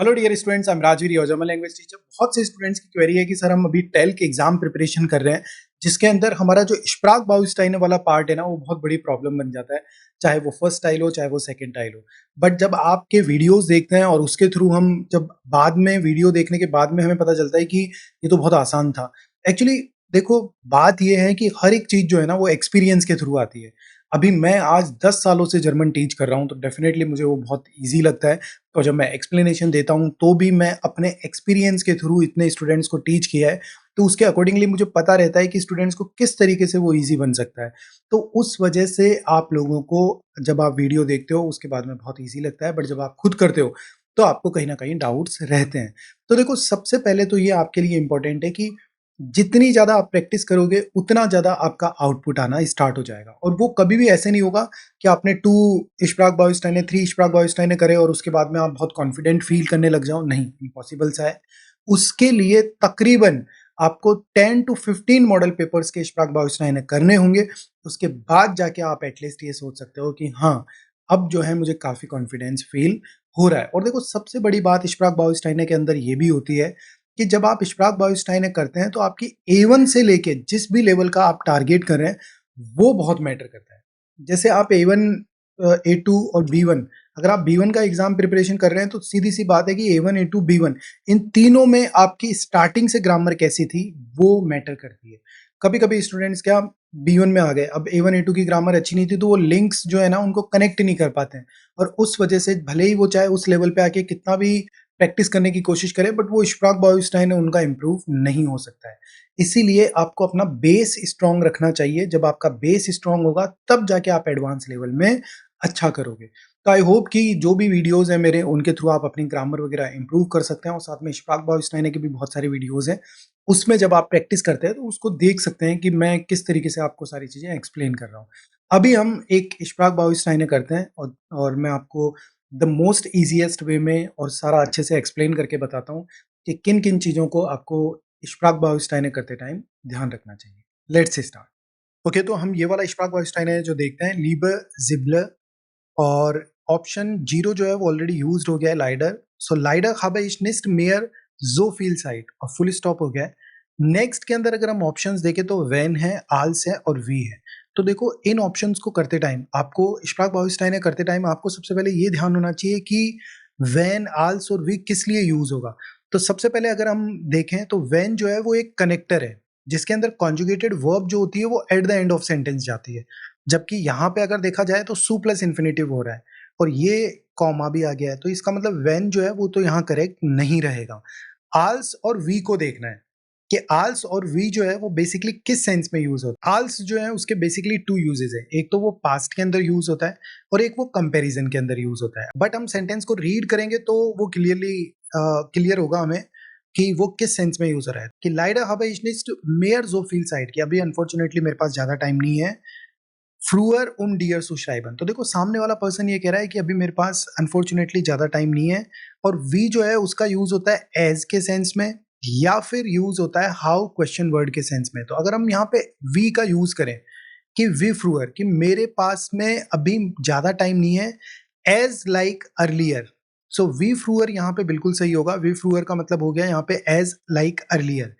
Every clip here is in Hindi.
Hello dear students, I am Rajveer, your German language teacher. बहुत से स्टूडेंट्स की क्वेरी है कि सर हम अभी टेल के एग्जाम प्रिपरेशन कर रहे हैं, जिसके अंदर हमारा जो इश्प्राक बाउस्टाइन वाला पार्ट है ना, वो बहुत बड़ी प्रॉब्लम बन जाता है। चाहे वो फर्स्ट टाइल हो, चाहे वो सेकंड टाइल हो। बट जब आपके वीडियोस देखते हैं और उसके थ्रू हम जब बाद में वीडियो देखने के बाद में हमें पता चलता है कि ये तो बहुत आसान था। एक्चुअली देखो, बात ये है कि हर एक चीज जो है ना, वो एक्सपीरियंस के थ्रू आती है। अभी मैं आज 10 सालों से जर्मन टीच कर रहा हूँ, तो डेफिनेटली मुझे वो बहुत ईजी लगता है। और जब मैं एक्सप्लेनेशन देता हूँ तो भी मैं अपने एक्सपीरियंस के थ्रू इतने स्टूडेंट्स को टीच किया है, तो उसके अकॉर्डिंगली मुझे पता रहता है कि स्टूडेंट्स को किस तरीके से वो ईजी बन सकता है। तो उस वजह से आप लोगों को जब आप वीडियो देखते हो उसके बाद में बहुत ईजी लगता है, बट जब आप खुद करते हो तो आपको कहीं ना कहीं डाउट्स रहते हैं। तो देखो, सबसे पहले तो ये आपके लिए इंपॉर्टेंट है कि जितनी ज़्यादा आप प्रैक्टिस करोगे उतना ज़्यादा आपका आउटपुट आना स्टार्ट हो जाएगा। और वो कभी भी ऐसे नहीं होगा कि आपने 2 इश्प्राक बाउस्टाइने, 3 इश्प्राक बाउस्टाइने करे और उसके बाद में आप बहुत कॉन्फिडेंट फील करने लग जाओ। नहीं, इम्पॉसिबल सा है। उसके लिए तकरीबन आपको 10 टू 15 मॉडल पेपर्स के इश्प्राक बाउस्टाइने करने होंगे। उसके बाद जाके आप एटलीस्ट ये सोच सकते हो कि हाँ, अब जो है मुझे काफ़ी कॉन्फिडेंस फील हो रहा है। और देखो, सबसे बड़ी बात इश्प्राक बाउस्टाइने के अंदर ये भी होती है कि जब आप इश्प्राक बाउस्टाइने करते हैं तो आपकी A1 से लेके जिस भी लेवल का आप टारगेट कर रहे हैं, वो बहुत मैटर करता है। जैसे आप A1, A2 और B1, अगर आप B1 का एग्जाम प्रिपरेशन कर रहे हैं तो सीधी सी बात है कि A1, A2, B1 इन तीनों में आपकी स्टार्टिंग से ग्रामर कैसी थी वो मैटर करती है। कभी कभी स्टूडेंट्स क्या B1 में आ गए, अब A1, A2 की ग्रामर अच्छी नहीं थी तो वो लिंक्स जो है ना उनको कनेक्ट नहीं कर पाते हैं, और उस वजह से भले ही वो चाहे उस लेवल पे आके कितना भी प्रैक्टिस करने की कोशिश करें, बट वो इश्प्राक बाउस्टाइन है उनका इम्प्रूव नहीं हो सकता है। इसीलिए आपको अपना बेस स्ट्रांग रखना चाहिए। जब आपका बेस स्ट्रांग होगा तब जाके आप एडवांस लेवल में अच्छा करोगे। तो आई होप कि जो भी वीडियोस हैं मेरे, उनके थ्रू आप अपनी ग्रामर वगैरह इंप्रूव कर सकते हैं। और साथ में इश्प्राक बाउस्टाइन के भी बहुत सारे वीडियोस हैं, उसमें जब आप प्रैक्टिस करते हैं तो उसको देख सकते हैं कि मैं किस तरीके से आपको सारी चीजें एक्सप्लेन कर रहा हूँ। अभी हम एक इश्प्राक बाउस्टाइन करते हैं और मैं आपको द मोस्ट ईजिएस्ट वे में और सारा अच्छे से एक्सप्लेन करके बताता हूँ कि किन किन चीज़ों को आपको इश्प्राक बाउस्टाइन करते टाइम ध्यान रखना चाहिए। Let's start. ओके, तो हम ये वाला इश्प्राक बाउस्टाइन जो देखते हैं, लीबर जिबलर, और ऑप्शन 0 जो है वो ऑलरेडी यूज्ड हो गया है, लाइडर। सो लाइडर habe ich nicht mehr so viel Zeit, और फुल स्टॉप हो गया है। नेक्स्ट के अंदर अगर हम ऑप्शंस देखें तो वैन है, आल्स है और वी है। तो देखो, इन ऑप्शंस को करते टाइम आपको इश्प्राक बाउस्टाइन करते टाइम आपको सबसे पहले ये ध्यान होना चाहिए कि वैन, आल्स और वी किस लिए यूज होगा। तो सबसे पहले अगर हम देखें तो वैन जो है वो एक कनेक्टर है, जिसके अंदर कॉन्जुगेटेड वर्ब जो होती है वो at the end of sentence जाती है। जबकि यहाँ पे अगर देखा जाए तो सू प्लस इन्फिनेटिव हो रहा है और ये कॉमा भी आ गया है, तो इसका मतलब वेन जो है वो तो यहाँ करेक्ट नहीं रहेगा। आल्स और वी को देखना है कि आल्स और वी जो है वो बेसिकली किस सेंस में यूज होता है। आल्स जो है उसके बेसिकली 2 यूजेस है, एक तो वो पास्ट के अंदर यूज होता है और एक वो कंपैरिजन के अंदर यूज होता है। बट हम सेंटेंस को रीड करेंगे तो वो क्लियर होगा हमें कि वो किस सेंस में यूज हो रहा है। कि lidar habe ich nicht mehr so viel Zeit, कि अभी अनफॉर्चुनेटली मेरे पास ज्यादा टाइम नहीं है फ्रूअर उम डियर सु श्राइबन। तो देखो, सामने वाला पर्सन ये कह रहा है कि अभी मेरे पास अनफॉर्चुनेटली ज्यादा टाइम नहीं है। और वी जो है उसका यूज होता है एज के सेंस में, या फिर यूज होता है हाउ क्वेश्चन वर्ड के सेंस में। तो अगर हम यहाँ पे वी का यूज करें कि वी फ्रूअर, कि मेरे पास में अभी ज्यादा टाइम नहीं है, एज लाइक अर्लियर। सो वी फ्रूअर यहाँ पे बिल्कुल सही होगा। वी फ्रूअर का मतलब हो गया यहाँ पे एज लाइक अर्लियर।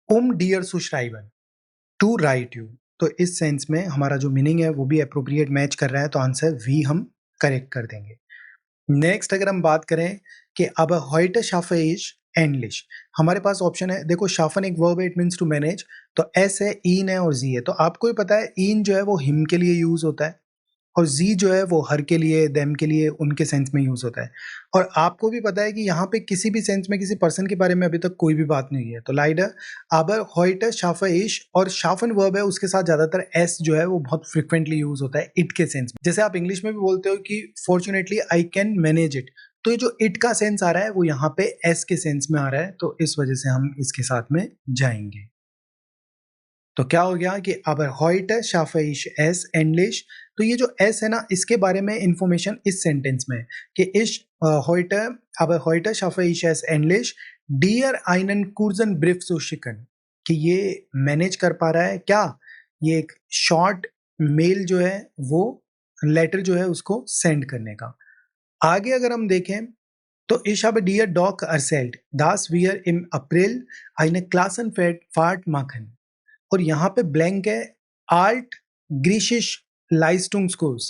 उम डियर सु श्राइबन, टू राइट यू। तो इस सेंस में हमारा जो मीनिंग है वो भी अप्रोप्रिएट मैच कर रहा है, तो आंसर वी हम करेक्ट कर देंगे। नेक्स्ट अगर हम बात करें कि अब heute schaffe ich एंडलिश, हमारे पास ऑप्शन है। देखो, शाफन एक वर्ब है, इट मीन्स टू मैनेज। तो एस है, इन है और जी है। तो आपको ही पता है इन जो है वो हिम के लिए यूज होता है, और जी जो है वो हर के लिए, देम के लिए, उनके सेंस में यूज होता है। और आपको भी पता है कि यहाँ पे किसी भी सेंस में किसी पर्सन के बारे में अभी तक कोई भी बात नहीं हुई है। तो lidar, aber heute schaffe ich, और शाफन वर्ब है उसके साथ ज्यादातर एस जो है वो बहुत फ्रिक्वेंटली यूज होता है इट के सेंस में। जैसे आप इंग्लिश में भी बोलते हो कि fortunately I can manage it, तो ये जो इट का सेंस आ रहा है वो यहाँ पे एस के सेंस में आ रहा है, तो इस वजह से हम इसके साथ में जाएंगे। तो क्या हो गया कि aber heute schaffe ich es endlich। तो ये जो एस है ना, इसके बारे में इंफॉर्मेशन इस सेंटेंस में है कि ich heute, aber heute schaffe ich es endlich dir einen kurzen Brief zu schicken, कि ये मैनेज कर पा रहा है क्या, ये एक शॉर्ट मेल जो है वो लेटर जो है उसको सेंड करने का। आगे अगर हम देखें तो ich habe dir doch erzählt, dass wir im April eine Klassenfahrt machen. और यहाँ पे ब्लैंक है, art ग्रीशिश Leistungskurs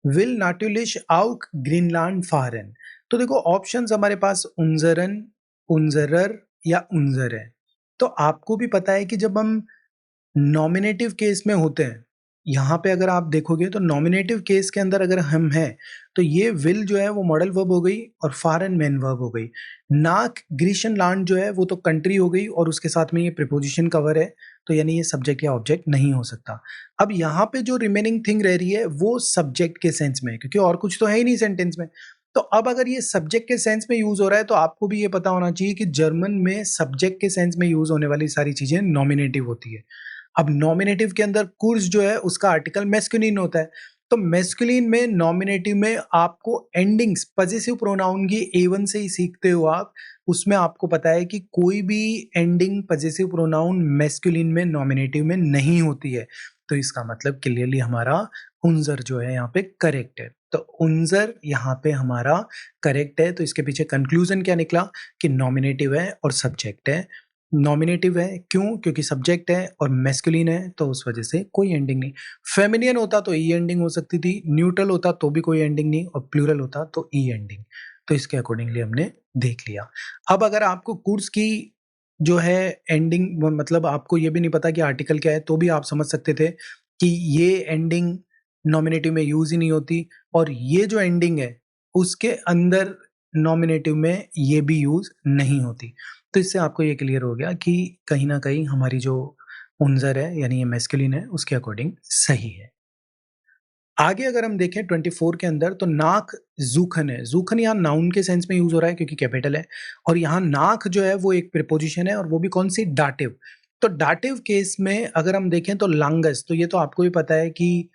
will natürlich auch Greenland fahren. तो देखो ऑप्शंस हमारे पास उनजरन, उनजरर या उनजर है। तो आपको भी पता है कि जब हम नॉमिनेटिव केस में होते हैं, यहाँ पे अगर आप देखोगे तो नॉमिनेटिव केस के अंदर अगर हम हैं तो ये विल जो है वो मॉडल वर्ब हो गई और फारन मेन वर्ब हो गई। नाक ग्रीशन लैंड जो है वो तो कंट्री हो गई और उसके साथ में ये प्रीपोजिशन कवर है, तो यानी ये सब्जेक्ट या ऑब्जेक्ट नहीं हो सकता। अब यहाँ पे जो रिमेनिंग थिंग रह रही है वो सब्जेक्ट के सेंस में है, क्योंकि और कुछ तो है ही नहीं सेंटेंस में। तो अब अगर ये सब्जेक्ट के सेंस में यूज हो रहा है तो आपको भी ये पता होना चाहिए कि जर्मन में सब्जेक्ट के सेंस में यूज होने वाली सारी चीजें नॉमिनेटिव होती है। अब नॉमिनेटिव के अंदर कुर्स जो है उसका आर्टिकल मैस्कुलिन होता है, तो मैस्कुलिन में नॉमिनेटिव में आपको एंडिंग्स पजेसिव प्रोनाउन की A1 से ही सीखते हो आप, उसमें आपको पता है कि कोई भी एंडिंग पजेसिव प्रोनाउन मैस्कुलिन में नॉमिनेटिव में नहीं होती है। तो इसका मतलब क्लियरली हमारा उनजर जो है यहाँ पे करेक्ट है। तो उनजर यहाँ पे हमारा करेक्ट है। तो इसके पीछे कंक्लूजन क्या निकला कि नॉमिनेटिव है और सब्जेक्ट है। नॉमिनेटिव है क्यों? क्योंकि सब्जेक्ट है और मैस्कुलिन है, तो उस वजह से कोई एंडिंग नहीं। फेमिनियन होता तो ई एंडिंग हो सकती थी, न्यूट्रल होता तो भी कोई एंडिंग नहीं, और प्लूरल होता तो ई एंडिंग। तो इसके अकॉर्डिंगली हमने देख लिया। अब अगर आपको कोर्स की जो है एंडिंग, मतलब आपको ये भी नहीं पता कि आर्टिकल क्या है, तो भी आप समझ सकते थे कि ये एंडिंग नॉमिनेटिव में यूज ही नहीं होती, और ये जो एंडिंग है उसके अंदर नॉमिनेटिव में ये भी यूज नहीं होती। तो इससे आपको ये क्लियर हो गया कि कहीं न कहीं हमारी जो उनज़र है यानी ये मैस्कुलिन है उसके अकॉर्डिंग सही है। आगे अगर हम देखें 24 के अंदर तो नाक ज़ूखन है। ज़ूखन यहाँ नाउन के सेंस में यूज़ हो रहा है क्योंकि कैपिटल है, और यहाँ नाक जो है वो एक प्रीपोजिशन है और वो भी कौन-सी? डाटिव। तो डाटिव केस में अगर हम देखें तो लांगेस्ट, तो ये तो आपको भी पता है कि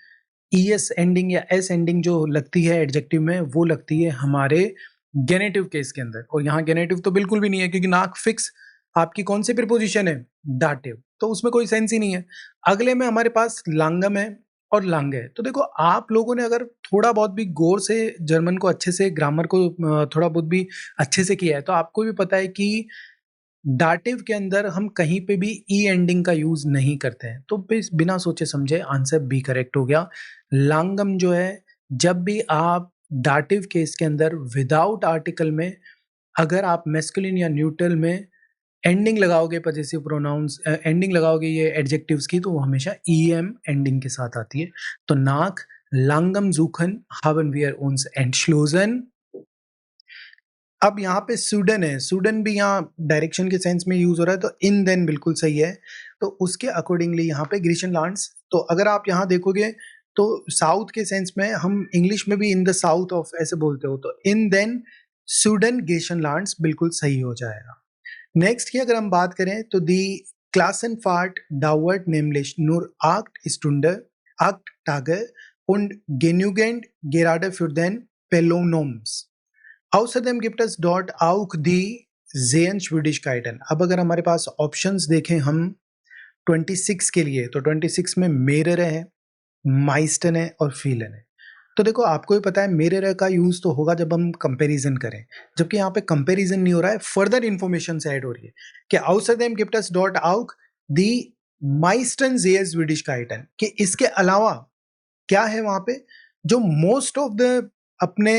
ईएस एंडिंग या एस एंडिंग जो लगती है एडजेक्टिव में वो लगती है हमारे गेनेटिव केस के अंदर, और यहाँ गेनेटिव तो बिल्कुल भी नहीं है क्योंकि नाक फिक्स आपकी कौन सी प्रीपोजिशन है? डाटिव, तो उसमें कोई सेंस ही नहीं है। अगले में हमारे पास लांगम है और लांग है। तो देखो आप लोगों ने अगर थोड़ा बहुत भी गौर से जर्मन को अच्छे से, ग्रामर को थोड़ा बहुत भी अच्छे से किया है तो आपको भी पता है कि डाटिव के अंदर हम कहीं पे भी ई एंडिंग का यूज नहीं करते हैं। तो बिना सोचे समझे आंसर बी करेक्ट हो गया। लांगम जो है, जब भी आप डाटिव केस के अंदर विदाउट आर्टिकल में अगर आप मैस्कुलिन या न्यूट्रल में एंडिंग लगाओगे, पजेसिव प्रोनाउंस एंडिंग लगाओगे ये एडजेक्टिव्स की, तो वो हमेशा ईएम एंडिंग के साथ आती है। तो नाक लांगम जूखन haben wir uns entschlossen। अब यहाँ पे सूडन है, सूडन भी यहाँ डायरेक्शन के सेंस में यूज हो रहा है, तो इन देन बिल्कुल सही है। तो उसके अकॉर्डिंगली यहाँ पे ग्रीशियन लैंड्स, तो अगर आप यहाँ देखोगे तो साउथ के सेंस में हम इंग्लिश में भी इन द साउथ ऑफ ऐसे बोलते हो, तो in then Sudan Grecian lands बिल्कुल सही हो जाएगा। नेक्स्ट की अगर हम बात करें तो दी Klassenfahrt dauert nämlich nur 8 Stunden, 8 Tage und genügend gerade für den Belohnungs। Außerdem gibt es dort auch die Sehenswürdigkeiten। अब अगर हमारे पास ऑप्शंस देखें हम 26 के लिए, तो 26 में मेरर है, माइस्टन है और फीलन है। तो देखो आपको भी पता है मेरर का यूज तो होगा जब हम कंपैरिजन करें, जबकि यहाँ पे कंपैरिजन नहीं हो रहा है, फर्दर इंफॉर्मेशन से ऐड हो रही है कि außerdem gibt es dort auch die meisten Sehenswürdigkeiten, कि इसके अलावा क्या है वहां पे, जो मोस्ट ऑफ द अपने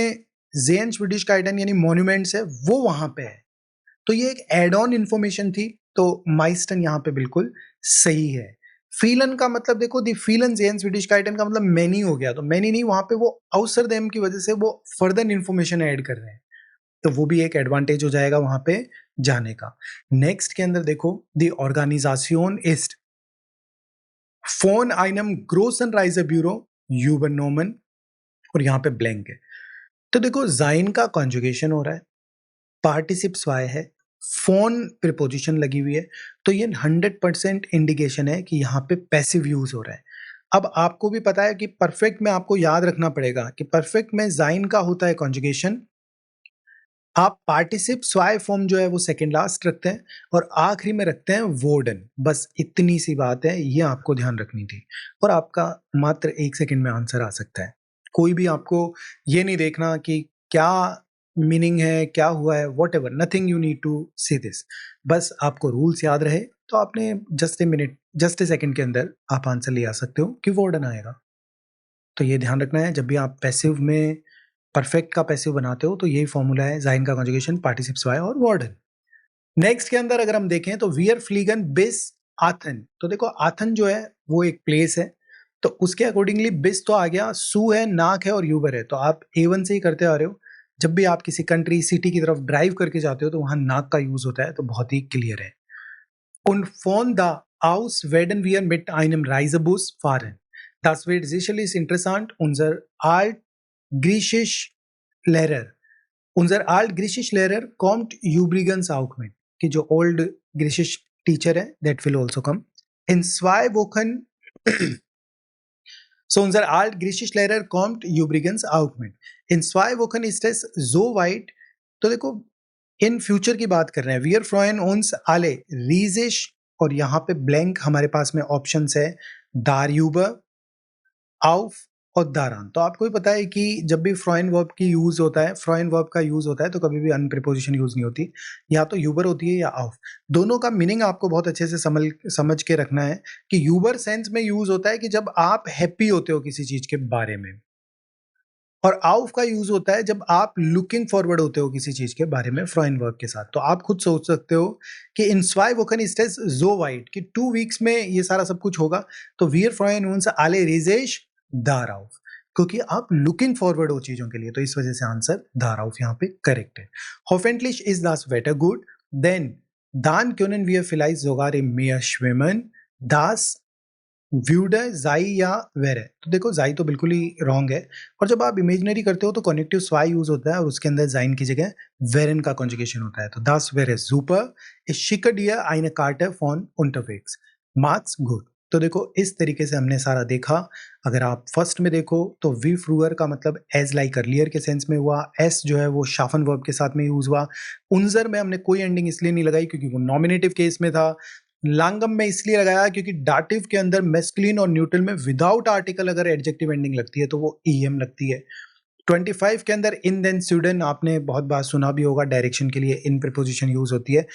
जेन स्वीडिश गाइडन यानी मॉन्यूमेंट्स है वो वहां पे है। तो ये एक एड ऑन इंफॉर्मेशन थी, तो माइस्टन यहाँ पे बिल्कुल सही है। फीलन का मतलब देखो, दी फीलन जेन स्वीडिश गाइडन का मतलब मैनी हो गया, तो मैनी नहीं, वहां पे वो अवसर देम की वजह से वो फर्दर इंफॉर्मेशन ऐड कर रहे हैं, तो वो भी एक एडवांटेज हो जाएगा वहां पे जाने का। नेक्स्ट के अंदर देखो, दी ऑर्गेनाइजेशन इस्ट फोन आइनम ग्रोसन राइजर ब्यूरो यूबन नोमन, और यहाँ पे ब्लैंक है। तो देखो जाइन का कॉन्जुगेशन हो रहा है, पार्टिसिप्स वाई है, फोन प्रीपोजिशन लगी हुई है, तो ये 100% इंडिकेशन है कि यहाँ पे पैसिव यूज हो रहा है। अब आपको भी पता है कि परफेक्ट में आपको याद रखना पड़ेगा कि परफेक्ट में जाइन का होता है कॉन्जुगेशन, आप पार्टिसिप स्वाय फॉर्म जो है वो सेकंड लास्ट रखते हैं और आखिरी में रखते हैं वोर्डन। बस इतनी सी बात है, ये आपको ध्यान रखनी थी, और आपका मात्र 1 सेकंड में आंसर आ सकता है। कोई भी आपको ये नहीं देखना कि क्या मीनिंग है, क्या हुआ है, whatever, nothing you need to say this. बस आपको रूल्स याद रहे तो आपने just a minute, just a second के अंदर आप आंसर ले आ सकते हो कि वार्डन आएगा। तो ये ध्यान रखना है जब भी आप पैसिव में परफेक्ट का पैसिव बनाते हो तो यही फॉर्मूला है, ज़ाइन का कॉन्जुगेशन, पार्टिसिप्स वाई और वार्डन। नेक्स्ट के अंदर अगर हम देखें तो वियर फ्लीगन बिस आथन, तो देखो आथन जो है वो एक प्लेस है, तो उसके अकॉर्डिंगली बिस तो आ गया, सू है, नाक है और यूबर है, तो आप A1 से ही करते आ रहे हो। जब भी आप किसी कंट्री सिटी की तरफ ड्राइव करके जाते हो तो वहां नाक का यूज होता है, तो बहुत ही क्लियर है। Und von da aus werden wir mit einem Reisebus fahren. Das wird sicherlich interessant. Altgriechisch-Lehrer, unser Altgriechisch-Lehrer kommt übrigens auch mit. कि जो ओल्ड ग्रीशिश टीचर है that will also come in 2 Wochen. So unser Altgriechisch-Lehrer kommt übrigens auch mit. In 2 Wochen ist es so weit. तो देखो इन फ्यूचर की बात कर रहे हैं। वी आर फ्रोइन ओन्स आले रीजिश, और यहाँ पे ब्लैंक हमारे पास में ऑप्शंस है दारयूबर, आउफ और दारान। तो आपको भी पता है कि जब भी फ्रॉइन वर्ब की यूज होता है, फ्रॉइन वर्ब का यूज होता है तो कभी भी अन प्रीपोजिशन यूज नहीं होती, या तो यूबर होती है या आउफ। दोनों का मीनिंग आपको बहुत अच्छे से समझ के रखना है कि यूबर सेंस में यूज होता है कि जब आप हैप्पी होते हो किसी चीज के बारे में, और आउफ का यूज होता है जब आप लुकिंग फॉरवर्ड होते हो किसी चीज के बारे में फ्रॉइन वर्ब के साथ। तो आप खुद सोच सकते हो कि इन 2 Wochen ist es so weit कि 2 weeks में ये सारा सब कुछ होगा। तो wir freuen uns alle riesig darauf, क्योंकि आप लुकिंग फॉरवर्ड हो चीजों के लिए, तो इस वजह से आंसर darauf यहाँ पे करेक्ट है। Hoffentlich ist das Wetter gut, denn dann können wir vielleicht sogar im Meer schwimmen. Das viewed है जाई या वेर है, तो देखो जाई तो बिल्कुल ही रॉन्ग है, और जब आप इमेजिनरी करते हो तो कनेक्टिव स्वाई यूज होता है और उसके अंदर जाइन की जगह वेरन का कॉन्जुगेशन होता है। तो दास वेर है सुपर, इस शिकर डियर आइने कार्टर फॉन unterwegs, मार्क्स गुड। तो देखो इस तरीके से हमने सारा देखा। अगर आप फर्स्ट में देखो तो वी फ्रूअर का मतलब एज लाइक अर्लियर के सेंस में हुआ, एस जो है वो शाफन वर्ब के साथ में यूज हुआ। उनजर में हमने कोई एंडिंग इसलिए नहीं लगाई क्योंकि वो नॉमिनेटिव केस में था। लांगम में इसलिए लगाया क्योंकि डाटिव के अंदर मेस्कुलिन और न्यूट्रल में विदाउट आर्टिकल अगर एडजेक्टिव एंडिंग लगती है तो वो ईएम लगती है। 25 के अंदर इन देन स्वीडन आपने बहुत बार सुना भी होगा, डायरेक्शन के लिए इन प्रीपोजिशन यूज होती है।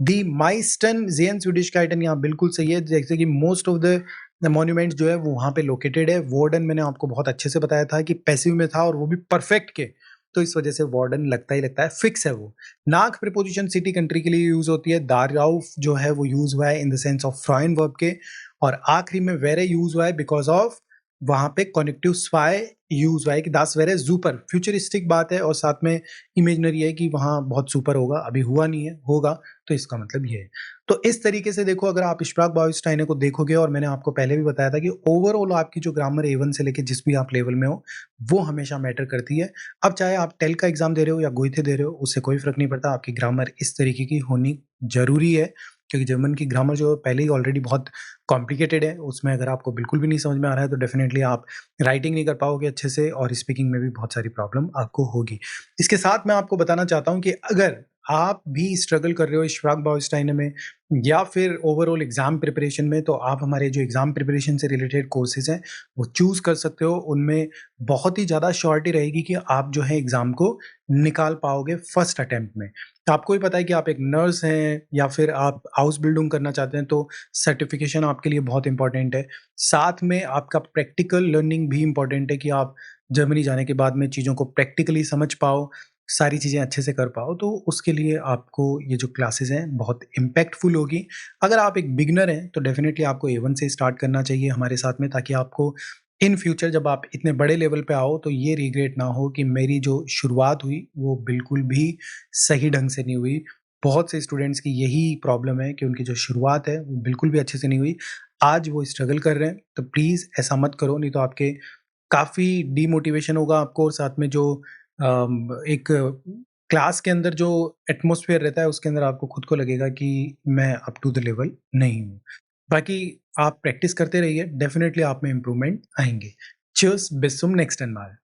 दी माइस्टन जेन स्वीडिश काइटन यहाँ बिल्कुल सही है, जैसे कि मोस्ट ऑफ द मॉन्यूमेंट जो है वो वहां पे लोकेटेड है। वार्डन मैंने आपको बहुत अच्छे से बताया था कि पैसिव में था और वो भी परफेक्ट के, तो इस वजह से वार्डन लगता ही लगता है, फिक्स है वो। नाक प्रीपोजिशन सिटी कंट्री के लिए यूज होती है। दाराउफ जो है वो यूज हुआ है इन द सेंस ऑफ फ्रॉइन वर्ब के, और आखिरी में वेरे यूज हुआ है बिकॉज ऑफ वहां पे कनेक्टिव स्वाई यूज हुआ है कि दास वेरे सुपर, फ्यूचरिस्टिक बात है और साथ में इमेजिनरी है कि वहां बहुत सुपर होगा, अभी हुआ नहीं है, होगा, तो इसका मतलब ये है। तो इस तरीके से देखो, अगर आप स्प्राक बाउस्टाइने को देखोगे, और मैंने आपको पहले भी बताया था कि ओवरऑल आपकी जो ग्रामर A1 से लेके जिस भी आप लेवल में हो वो हमेशा मैटर करती है। अब चाहे आप टेल का एग्जाम दे रहे हो या गोइथे दे रहे हो, उससे कोई फर्क नहीं पड़ता, आपकी ग्रामर इस तरीके की होनी जरूरी है, क्योंकि जर्मन की ग्रामर जो पहले ही ऑलरेडी बहुत कॉम्प्लिकेटेड है, उसमें अगर आपको बिल्कुल भी नहीं समझ में आ रहा है तो डेफिनेटली आप राइटिंग नहीं कर पाओगे अच्छे से, और स्पीकिंग में भी बहुत सारी प्रॉब्लम आपको होगी। इसके साथ मैं आपको बताना चाहता हूँ कि अगर आप भी स्ट्रगल कर रहे हो स्प्राक बाउस्टाइने में या फिर ओवरऑल एग्जाम प्रिपरेशन में, तो आप हमारे जो एग्जाम प्रिपरेशन से रिलेटेड कोर्सेज हैं वो चूज कर सकते हो। उनमें बहुत ही ज़्यादा श्योरिटी रहेगी कि आप जो है एग्जाम को निकाल पाओगे फर्स्ट अटेम्प्ट में। तो आपको भी पता है कि आप एक नर्स हैं या फिर आप हाउस बिल्डिंग करना चाहते हैं, तो सर्टिफिकेशन आपके लिए बहुत इंपॉर्टेंट है। साथ में आपका प्रैक्टिकल लर्निंग भी इंपॉर्टेंट है कि आप जर्मनी जाने के बाद में चीज़ों को प्रैक्टिकली समझ पाओ, सारी चीज़ें अच्छे से कर पाओ, तो उसके लिए आपको ये जो क्लासेस हैं बहुत इम्पैक्टफुल होगी। अगर आप एक बिगनर हैं तो डेफिनेटली आपको A1 से स्टार्ट करना चाहिए हमारे साथ में, ताकि आपको इन फ्यूचर जब आप इतने बड़े लेवल पे आओ तो ये रिग्रेट ना हो कि मेरी जो शुरुआत हुई वो बिल्कुल भी सही ढंग से नहीं हुई। बहुत से स्टूडेंट्स की यही प्रॉब्लम है कि उनकी जो शुरुआत है वो बिल्कुल भी अच्छे से नहीं हुई। आज वो स्ट्रगल कर रहे हैं, तो प्लीज़ ऐसा मत करो, नहीं तो आपके काफ़ी डीमोटिवेशन होगा आपको, और साथ में जो एक क्लास के अंदर जो एटमॉस्फेयर रहता है उसके अंदर आपको खुद को लगेगा कि मैं अप टू द लेवल नहीं हूँ। बाकी आप प्रैक्टिस करते रहिए, डेफिनेटली आप में इम्प्रूवमेंट आएँगे। Cheers, bis zum nächsten Mal.